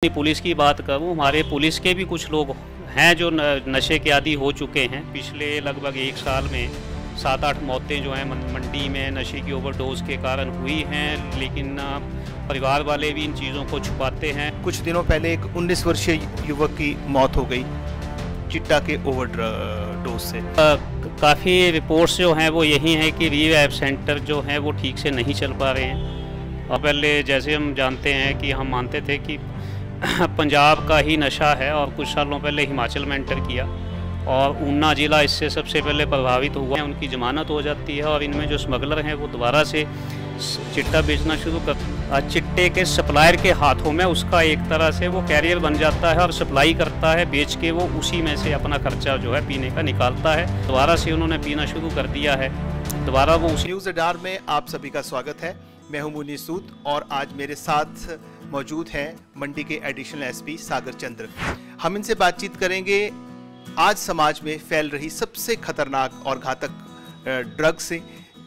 Police की बात करूं, हमारे पुलिस के भी कुछ लोग हैं जो नशे के आदी हो चुके हैं। पिछले लगभग 1 साल में 7-8 मौतें जो हैं मंडी में नशे की ओवरडोज के कारण हुई हैं, लेकिन परिवार वाले भी इन चीज़ों को छुपाते हैं। कुछ दिनों पहले एक 19 वर्षीय युवक की मौत हो गई चिट्टा के ओवरडोज से। काफ़ी रिपोर्ट्स जो हैं वो यही हैं कि रिहैब सेंटर जो हैं वो ठीक से नहीं चल पा रहे हैं। और पहले जैसे हम जानते हैं कि हम मानते थे कि पंजाब का ही नशा है, और कुछ सालों पहले हिमाचल में एंटर किया और ऊना ज़िला इससे सबसे पहले प्रभावित हुआ। उनकी ज़मानत हो जाती है और इनमें जो स्मगलर हैं वो दोबारा से चिट्टा बेचना शुरू कर चिट्टे के सप्लायर के हाथों में उसका एक तरह से वो कैरियर बन जाता है और सप्लाई करता है, बेच के वो उसी में से अपना खर्चा जो है पीने का निकालता है। दोबारा से उन्होंने पीना शुरू कर दिया है, दोबारा वो उसी। न्यूज़ अडार में आप सभी का स्वागत है। मैं हूं मुनीर सूद और आज मेरे साथ मौजूद हैं मंडी के एडिशनल एसपी सागर चंद्र। हम इनसे बातचीत करेंगे आज समाज में फैल रही सबसे खतरनाक और घातक ड्रग से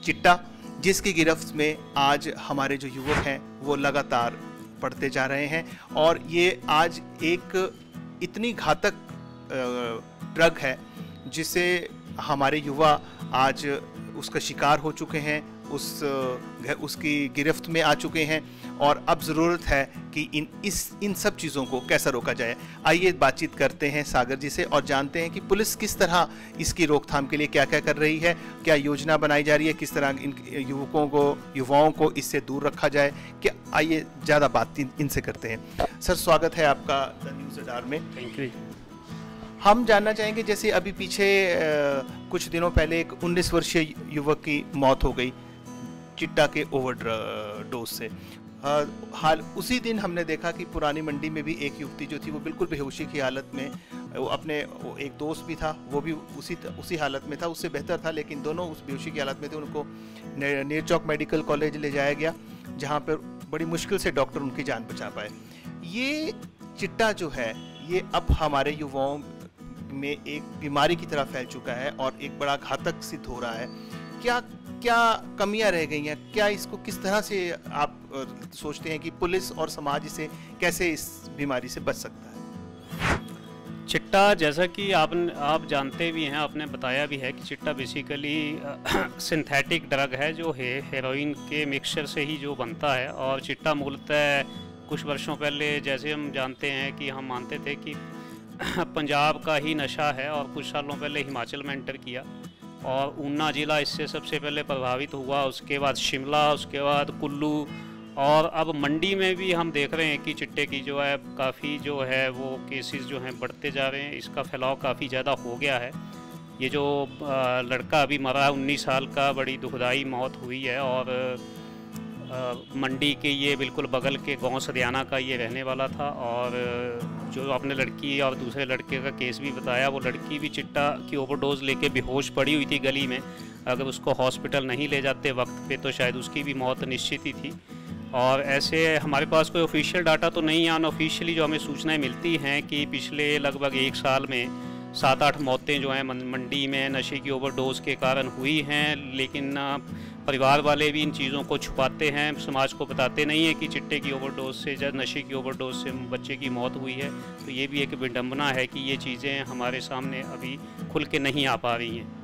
चिट्टा, जिसकी गिरफ्त में आज हमारे जो युवक हैं वो लगातार बढ़ते जा रहे हैं। और ये आज एक इतनी घातक ड्रग है जिसे हमारे युवा आज उसका शिकार हो चुके हैं, उसकी गिरफ्त में आ चुके हैं और अब ज़रूरत है कि इन सब चीज़ों को कैसा रोका जाए। आइए बातचीत करते हैं सागर जी से और जानते हैं कि पुलिस किस तरह इसकी रोकथाम के लिए क्या क्या कर रही है, क्या योजना बनाई जा रही है, किस तरह इन युवाओं को इससे दूर रखा जाए। क्या आइए ज़्यादा बात इनसे करते हैं। सर, स्वागत है आपका द न्यूज़ अडार में। Thank you. हम जानना चाहेंगे, जैसे अभी पीछे कुछ दिनों पहले एक 19 वर्षीय युवक की मौत हो गई चिट्टा के ओवरडोज से। हाल उसी दिन हमने देखा कि पुरानी मंडी में भी एक युवती जो थी वो बिल्कुल बेहोशी की हालत में, वो एक दोस्त भी था, वो भी उसी हालत में था, उससे बेहतर था, लेकिन दोनों उस बेहोशी की हालत में थे। उनको नेरचौक मेडिकल कॉलेज ले जाया गया, जहाँ पर बड़ी मुश्किल से डॉक्टर उनकी जान बचा पाए। ये चिट्टा जो है ये अब हमारे युवाओं में एक बीमारी की तरह फैल चुका है और एक बड़ा घातक सिद्ध हो रहा है। क्या कमियां रह गई हैं? क्या इसको किस तरह से आप सोचते हैं कि पुलिस और समाज इसे कैसे इस बीमारी से बच सकता है? चिट्टा, जैसा कि आप जानते भी हैं, आपने बताया भी है कि चिट्टा बेसिकली सिंथेटिक ड्रग है जो हेरोइन के मिक्सचर से ही जो बनता है। और चिट्टा मूलतः कुछ वर्षों पहले, जैसे हम जानते हैं कि हम मानते थे कि पंजाब का ही नशा है, और कुछ सालों पहले हिमाचल में एंटर किया और ऊना ज़िला इससे सबसे पहले प्रभावित हुआ, उसके बाद शिमला, उसके बाद कुल्लू, और अब मंडी में भी हम देख रहे हैं कि चिट्टे की जो है काफ़ी जो है वो केसेस जो हैं बढ़ते जा रहे हैं। इसका फैलाव काफ़ी ज़्यादा हो गया है। ये जो लड़का अभी मरा है 19 साल का, बड़ी दुखदाई मौत हुई है। और मंडी के ये बिल्कुल बगल के गांव सदियाना का ये रहने वाला था। और जो आपने लड़की और दूसरे लड़के का केस भी बताया, वो लड़की भी चिट्टा की ओवरडोज लेके बेहोश पड़ी हुई थी गली में। अगर उसको हॉस्पिटल नहीं ले जाते वक्त पे तो शायद उसकी भी मौत निश्चित ही थी। और ऐसे हमारे पास कोई ऑफिशियल डाटा तो नहीं है, अनऑफिशियली जो हमें सूचनाएं मिलती हैं कि पिछले लगभग 1 साल में 7-8 मौतें जो हैं मंडी में नशे की ओवरडोज के कारण हुई हैं, लेकिन परिवार वाले भी इन चीज़ों को छुपाते हैं, समाज को बताते नहीं हैं कि चिट्टे की ओवरडोज से, जब नशे की ओवरडोज से बच्चे की मौत हुई है। तो ये भी एक विडंबना है कि ये चीज़ें हमारे सामने अभी खुल के नहीं आ पा रही हैं।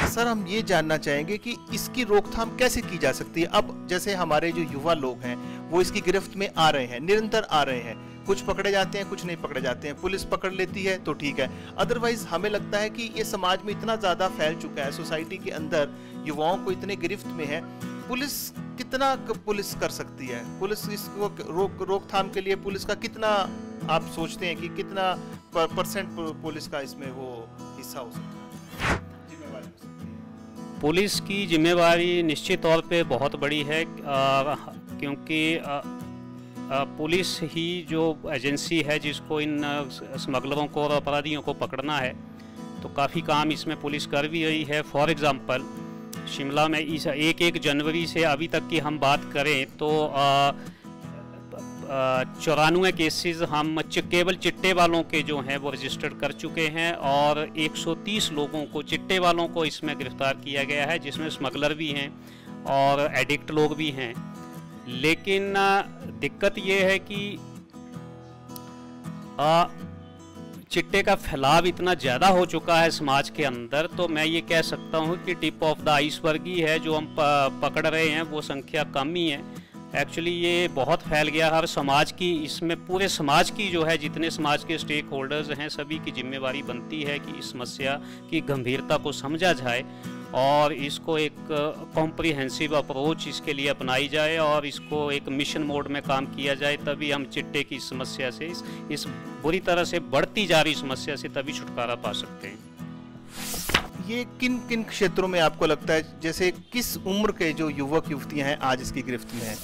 सर, हम ये जानना चाहेंगे कि इसकी रोकथाम कैसे की जा सकती है। अब जैसे हमारे जो युवा लोग हैं वो इसकी गिरफ्त में आ रहे हैं, निरंतर आ रहे हैं, कुछ पकड़े जाते हैं, कुछ नहीं पकड़े जाते हैं। पुलिस पकड़ लेती है तो ठीक है, अदरवाइज हमें लगता है कि ये समाज में इतना ज़्यादा फैल चुका है, सोसाइटी के अंदर युवाओं को इतने गिरफ्त में है। पुलिस कर सकती है? पुलिस इसको रोकथाम के लिए पुलिस का कितना आप सोचते हैं कि कितना परसेंट पुलिस का इसमें वो हिस्सा हो सकता है? पुलिस की जिम्मेवारी निश्चित तौर पे बहुत बड़ी है, क्योंकि पुलिस ही जो एजेंसी है जिसको इन स्मगलरों को और अपराधियों को पकड़ना है। तो काफ़ी काम इसमें पुलिस कर भी रही है। फॉर एग्ज़ाम्पल, शिमला में इस 1 जनवरी से अभी तक की हम बात करें तो 94 केसेस हम केवल चिट्टे वालों के जो हैं वो रजिस्टर्ड कर चुके हैं, और 130 लोगों को, चिट्टे वालों को इसमें गिरफ्तार किया गया है, जिसमें स्मगलर भी हैं और एडिक्ट लोग भी हैं। लेकिन दिक्कत ये है कि चिट्टे का फैलाव इतना ज़्यादा हो चुका है समाज के अंदर, तो मैं ये कह सकता हूँ कि टिप ऑफ द आइसबर्ग ही है जो हम पकड़ रहे हैं, वो संख्या कम ही है। एक्चुअली ये बहुत फैल गया हर समाज की, इसमें पूरे समाज की जो है, जितने समाज के स्टेक होल्डर्स हैं सभी की जिम्मेवारी बनती है कि इस समस्या की गंभीरता को समझा जाए और इसको एक कॉम्प्रिहेंसिव अप्रोच इसके लिए अपनाई जाए और इसको एक मिशन मोड में काम किया जाए, तभी हम चिट्टे की समस्या से, इस बुरी तरह से बढ़ती जा रही समस्या से तभी छुटकारा पा सकते हैं। ये किन किन क्षेत्रों में आपको लगता है, जैसे किस उम्र के जो युवक युवतियां हैं आज इसकी गिरफ्त में हैं?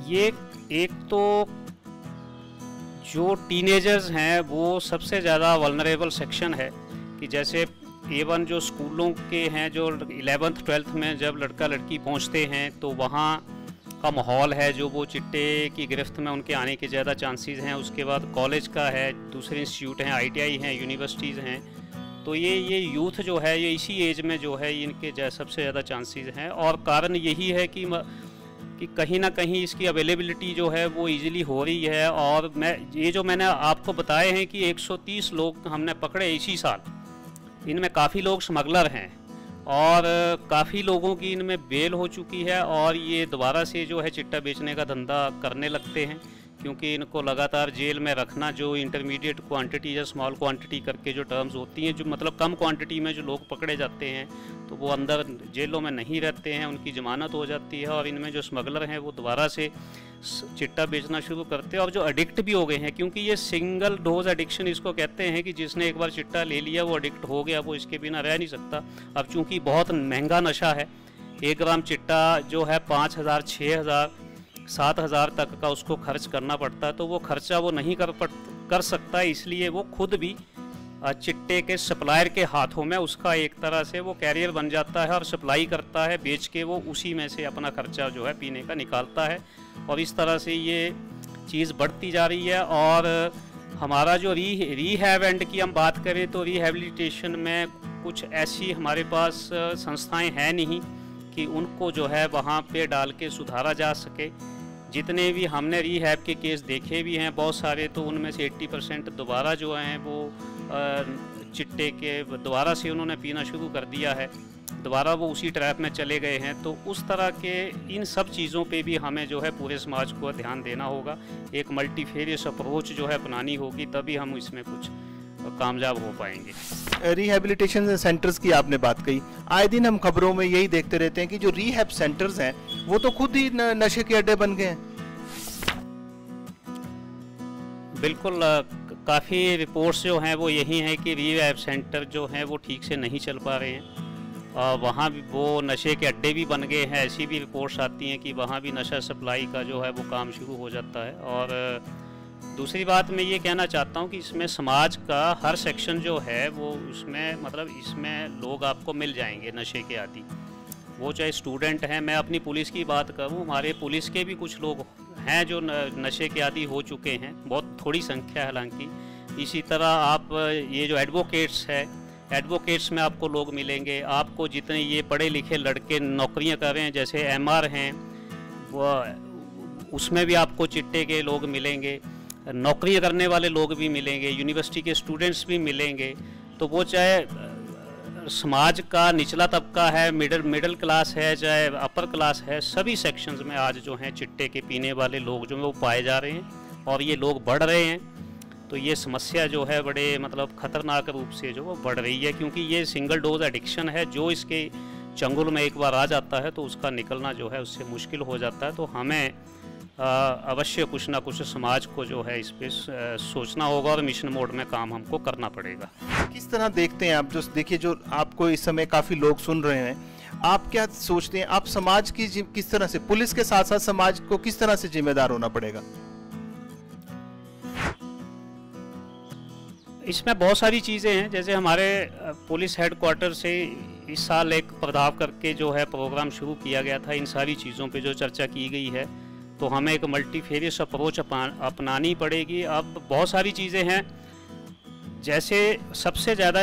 ये एक तो जो टीनेजर्स हैं वो सबसे ज़्यादा वल्नरेबल सेक्शन है, कि जैसे एवन जो स्कूलों के हैं, जो 11th 12th में जब लड़का लड़की पहुंचते हैं तो वहाँ का माहौल है जो वो चिट्टे की गिरफ्त में उनके आने के ज़्यादा चांसेस हैं। उसके बाद कॉलेज का है, दूसरे इंस्टीट्यूट हैं, ITI हैं, यूनिवर्सिटीज़ हैं, तो ये यूथ जो है ये इसी एज में जो है इनके सबसे ज़्यादा चांसेस हैं। और कारण यही है कि कहीं ना कहीं इसकी अवेलेबिलिटी जो है वो इजीली हो रही है। और ये जो मैंने आपको बताए हैं कि 130 लोग हमने पकड़े इसी साल, इनमें काफ़ी लोग स्मगलर हैं और काफ़ी लोगों की इनमें बेल हो चुकी है और ये दोबारा से जो है चिट्टा बेचने का धंधा करने लगते हैं, क्योंकि इनको लगातार जेल में रखना, जो इंटरमीडिएट क्वांटिटी या स्मॉल क्वांटिटी करके जो टर्म्स होती हैं, जो मतलब कम क्वांटिटी में जो लोग पकड़े जाते हैं तो वो अंदर जेलों में नहीं रहते हैं, उनकी ज़मानत हो जाती है और इनमें जो स्मगलर हैं वो दोबारा से चिट्टा बेचना शुरू करते हैं। और जो एडिक्ट भी हो गए हैं, क्योंकि ये सिंगल डोज एडिक्शन इसको कहते हैं कि जिसने एक बार चिट्टा ले लिया वो एडिक्ट हो गया, वो इसके बिना रह नहीं सकता। अब चूँकि बहुत महंगा नशा है, 1 ग्राम चिट्टा जो है 5,000, 6,000, 7,000 तक का उसको खर्च करना पड़ता है, तो वो खर्चा वो नहीं कर सकता, इसलिए वो खुद भी चिट्टे के सप्लायर के हाथों में उसका एक तरह से वो कैरियर बन जाता है और सप्लाई करता है, बेच के वो उसी में से अपना खर्चा जो है पीने का निकालता है। और इस तरह से ये चीज़ बढ़ती जा रही है। और हमारा जो रीहैब एंड की हम बात करें तो रिहैबिलिटेशन में कुछ ऐसी हमारे पास संस्थाएं हैं नहीं कि उनको जो है वहाँ पे डाल के सुधारा जा सके। जितने भी हमने रीहैब के केस देखे भी हैं बहुत सारे, तो उनमें से 80% दोबारा जो हैं वो चिट्टे के दोबारा से उन्होंने पीना शुरू कर दिया है, दोबारा वो उसी ट्रैप में चले गए हैं। तो उस तरह के इन सब चीज़ों पे भी हमें जो है पूरे समाज को ध्यान देना होगा, एक मल्टीफेरियस अप्रोच जो है अपनानी होगी, तभी हम इसमें कुछ कामयाब हो पाएंगे। रिहैबिलिटेशन सेंटर्स की आपने बात कही, आए दिन हम खबरों में यही देखते रहते हैं कि जो रिहैब सेंटर्स हैं वो तो खुद ही नशे के अड्डे बन गए हैं। बिल्कुल, काफ़ी रिपोर्ट्स जो हैं वो यही हैं कि रिहैब सेंटर जो हैं वो ठीक से नहीं चल पा रहे हैं, वहाँ भी वो नशे के अड्डे भी बन गए हैं। ऐसी भी रिपोर्ट्स आती हैं कि वहाँ भी नशा सप्लाई का जो है वो काम शुरू हो जाता है। और दूसरी बात मैं ये कहना चाहता हूँ कि इसमें समाज का हर सेक्शन जो है वो उसमें मतलब इसमें लोग आपको मिल जाएंगे नशे के आदी, वो चाहे स्टूडेंट हैं। मैं अपनी पुलिस की बात करूँ, हमारे पुलिस के भी कुछ लोग हैं जो नशे के आदी हो चुके हैं, बहुत थोड़ी संख्या है हालांकि। इसी तरह आप ये जो एडवोकेट्स है, एडवोकेट्स में आपको लोग मिलेंगे, आपको जितने ये पढ़े लिखे लड़के नौकरियां कर रहे हैं जैसे MR हैं, वो उसमें भी आपको चिट्टे के लोग मिलेंगे, नौकरियां करने वाले लोग भी मिलेंगे, यूनिवर्सिटी के स्टूडेंट्स भी मिलेंगे। तो वो चाहे समाज का निचला तबका है, मिडिल क्लास है, चाहे अपर क्लास है, सभी सेक्शंस में आज जो हैं चिट्टे के पीने वाले लोग जो हैं वो पाए जा रहे हैं और ये लोग बढ़ रहे हैं। तो ये समस्या जो है बड़े मतलब ख़तरनाक रूप से जो वो बढ़ रही है, क्योंकि ये सिंगल डोज एडिक्शन है, जो इसके चंगुल में एक बार आ जाता है तो उसका निकलना जो है उससे मुश्किल हो जाता है। तो हमें अवश्य कुछ ना कुछ समाज को जो है इस पर सोचना होगा और मिशन मोड में काम हमको करना पड़ेगा। किस तरह देखते हैं आप, जो देखिए जो आपको इस समय काफ़ी लोग सुन रहे हैं, आप क्या सोचते हैं, आप समाज की किस तरह से, पुलिस के साथ साथ समाज को किस तरह से जिम्मेदार होना पड़ेगा? इसमें बहुत सारी चीज़ें हैं, जैसे हमारे पुलिस हेडक्वार्टर से इस साल एक पड़ाव करके जो है प्रोग्राम शुरू किया गया था, इन सारी चीज़ों पे जो चर्चा की गई है, तो हमें एक मल्टीफेरियस अप्रोच अपनानी पड़ेगी। अब बहुत सारी चीज़ें हैं, जैसे सबसे ज़्यादा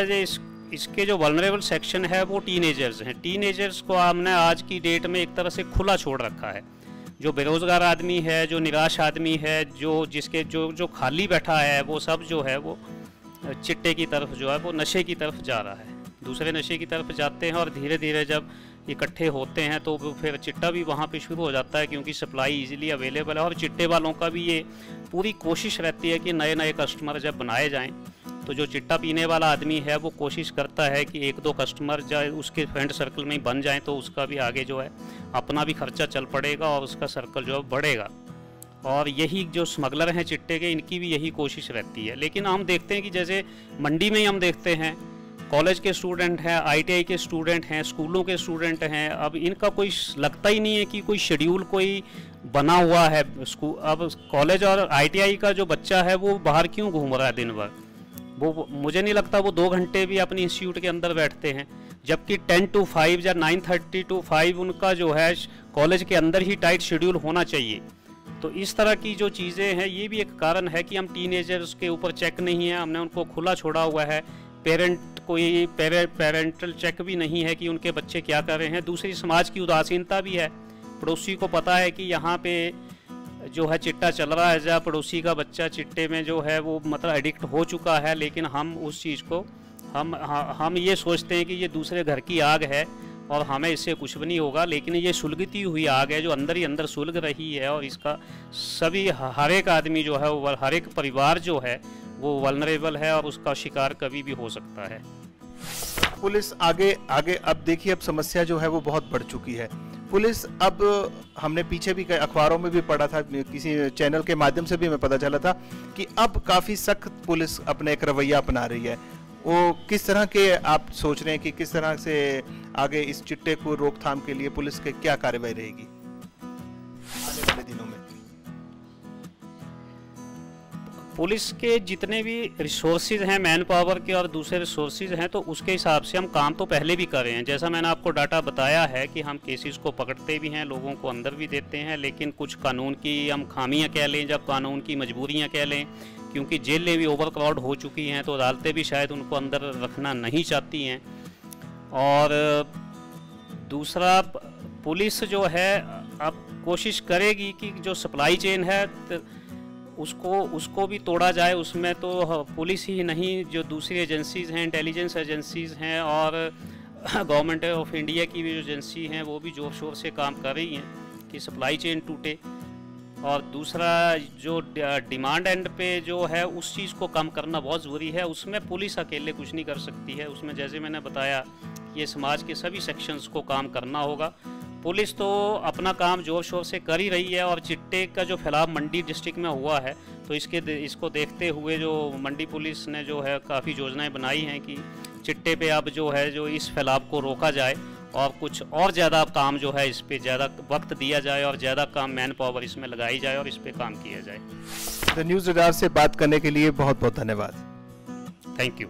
इसके जो वल्नरेबल सेक्शन है वो टीनेजर्स हैं। टीनेजर्स को हमने आज की डेट में एक तरह से खुला छोड़ रखा है, जो बेरोज़गार आदमी है, जो निराश आदमी है, जो जिसके जो जो खाली बैठा है, वो सब जो है वो चिट्टे की तरफ जो है वो नशे की तरफ जा रहा है, दूसरे नशे की तरफ जाते हैं। और धीरे धीरे जब इकट्ठे होते हैं तो फिर चिट्टा भी वहाँ पे शुरू हो जाता है, क्योंकि सप्लाई इजीली अवेलेबल है। और चिट्टे वालों का भी ये पूरी कोशिश रहती है कि नए नए कस्टमर जब बनाए जाएं, तो जो चिट्टा पीने वाला आदमी है वो कोशिश करता है कि एक दो कस्टमर चाहे उसके फ्रेंड सर्कल में ही बन जाएं, तो उसका भी आगे जो है अपना भी खर्चा चल पड़ेगा और उसका सर्कल जो है बढ़ेगा। और यही जो स्मगलर हैं चिट्टे के, इनकी भी यही कोशिश रहती है। लेकिन हम देखते हैं कि जैसे मंडी में ही हम देखते हैं, कॉलेज के स्टूडेंट हैं, ITI के स्टूडेंट हैं, स्कूलों के स्टूडेंट हैं, अब इनका कोई लगता ही नहीं है कि कोई शेड्यूल कोई बना हुआ है। अब कॉलेज और ITI का जो बच्चा है वो बाहर क्यों घूम रहा है दिन भर? वो मुझे नहीं लगता वो 2 घंटे भी अपनी इंस्टीट्यूट के अंदर बैठते हैं, जबकि 10 to 5 या 9:30 to 5 उनका जो है कॉलेज के अंदर ही टाइट शेड्यूल होना चाहिए। तो इस तरह की जो चीज़ें हैं, ये भी एक कारण है कि हम टीनेजर्स के ऊपर चेक नहीं है, हमने उनको खुला छोड़ा हुआ है। पेरेंटल चेक भी नहीं है कि उनके बच्चे क्या कर रहे हैं। दूसरी, समाज की उदासीनता भी है। पड़ोसी को पता है कि यहाँ पे जो है चिट्टा चल रहा है, जहाँ पड़ोसी का बच्चा चिट्टे में जो है वो मतलब एडिक्ट हो चुका है, लेकिन हम उस चीज़ को हम ये सोचते हैं कि ये दूसरे घर की आग है और हमें इससे कुछ भी नहीं होगा। लेकिन ये सुलगती हुई आग है जो अंदर ही अंदर सुलग रही है, और इसका सभी हर एक आदमी जो है वो, हर एक परिवार जो है वो वल्नरेबल है और उसका शिकार कभी भी हो सकता है। पुलिस आगे अब देखिए, अब समस्या जो है वो बहुत बढ़ चुकी है। पुलिस अब, हमने पीछे भी अखबारों में भी पढ़ा था, किसी चैनल के माध्यम से भी हमें पता चला था कि अब काफ़ी सख्त पुलिस अपने एक रवैया अपना रही है। वो किस तरह के आप सोच रहे हैं कि किस तरह से आगे इस चिट्टे को रोकथाम के लिए पुलिस के क्या कार्रवाई रहेगी आने वाले दिनों में? पुलिस के जितने भी रिसोर्सेज हैं, मैन पावर के और दूसरे रिसोर्सेज हैं, तो उसके हिसाब से हम काम तो पहले भी कर रहे हैं। जैसा मैंने आपको डाटा बताया है कि हम केसेस को पकड़ते भी हैं, लोगों को अंदर भी देते हैं, लेकिन कुछ कानून की हम खामियां कह लें, जब कानून की मजबूरियां कह लें, क्योंकि जेलें भी ओवर क्राउड हो चुकी हैं, तो अदालतें भी शायद उनको अंदर रखना नहीं चाहती हैं। और दूसरा, पुलिस जो है अब कोशिश करेगी कि जो सप्लाई चेन है उसको भी तोड़ा जाए। उसमें तो पुलिस ही नहीं, जो दूसरी एजेंसीज़ हैं, इंटेलिजेंस एजेंसीज़ हैं और गवर्नमेंट ऑफ इंडिया की भी जो एजेंसी हैं वो भी जोर शोर से काम कर रही हैं कि सप्लाई चेन टूटे। और दूसरा, जो डिमांड एंड पे जो है उस चीज़ को कम करना बहुत ज़रूरी है। उसमें पुलिस अकेले कुछ नहीं कर सकती है। उसमें जैसे मैंने बताया, ये समाज के सभी सेक्शंस को काम करना होगा। पुलिस तो अपना काम जोर शोर से कर ही रही है, और चिट्टे का जो फैलाव मंडी डिस्ट्रिक्ट में हुआ है, तो इसको देखते हुए जो मंडी पुलिस ने जो है काफ़ी योजनाएं बनाई हैं कि चिट्टे पे अब जो है जो इस फैलाव को रोका जाए और कुछ और ज़्यादा काम जो है इस पे ज़्यादा वक्त दिया जाए और ज़्यादा काम मैन पावर इसमें लगाई जाए और इस पे काम किया जाए। द न्यूज़ रडार से बात करने के लिए बहुत बहुत धन्यवाद। Thank you.